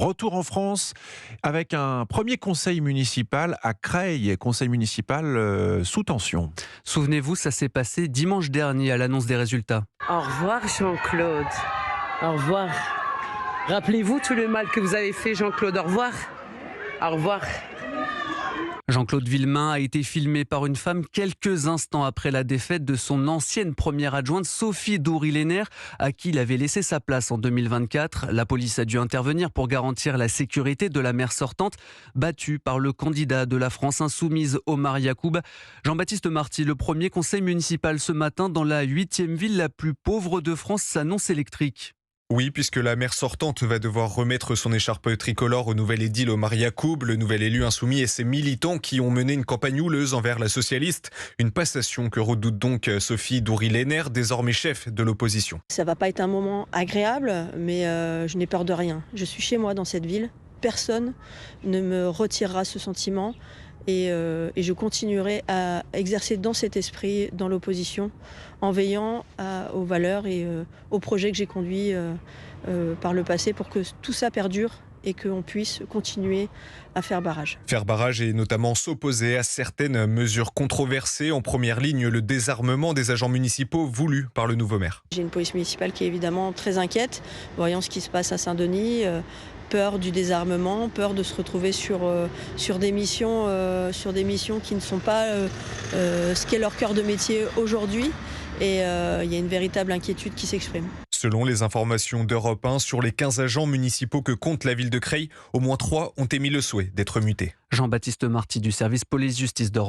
Retour en France avec un premier conseil municipal à Creil, conseil municipal sous tension. Souvenez-vous, ça s'est passé dimanche dernier à l'annonce des résultats. Au revoir Jean-Claude. Au revoir. Rappelez-vous tout le mal que vous avez fait, Jean-Claude. Au revoir. Au revoir. Jean-Claude Villemain a été filmé par une femme quelques instants après la défaite de son ancienne première adjointe Sophie Doury-Lénaire, à qui il avait laissé sa place en 2024. La police a dû intervenir pour garantir la sécurité de la maire sortante, battue par le candidat de la France insoumise Omar Yacoub. Jean-Baptiste Marty, le premier conseil municipal ce matin dans la 8e ville la plus pauvre de France, s'annonce électrique. Oui, puisque la maire sortante va devoir remettre son écharpe tricolore au nouvel édile Omar Yacoub, le nouvel élu insoumis et ses militants qui ont mené une campagne houleuse envers la socialiste. Une passation que redoute donc Sophie Doury-Lénaire, désormais chef de l'opposition. Ça va pas être un moment agréable, mais je n'ai peur de rien. Je suis chez moi dans cette ville. Personne ne me retirera ce sentiment. Et je continuerai à exercer dans cet esprit, dans l'opposition, en veillant aux valeurs et aux projets que j'ai conduits par le passé pour que tout ça perdure et qu'on puisse continuer à faire barrage. Faire barrage et notamment s'opposer à certaines mesures controversées. En première ligne, le désarmement des agents municipaux voulu par le nouveau maire. J'ai une police municipale qui est évidemment très inquiète, voyant ce qui se passe à Saint-Denis. Peur du désarmement, peur de se retrouver sur des missions qui ne sont pas ce qu'est leur cœur de métier aujourd'hui. Et il y a une véritable inquiétude qui s'exprime. Selon les informations d'Europe 1, sur les 15 agents municipaux que compte la ville de Creil, au moins 3 ont émis le souhait d'être mutés. Jean-Baptiste Marty du service police-justice d'Europe.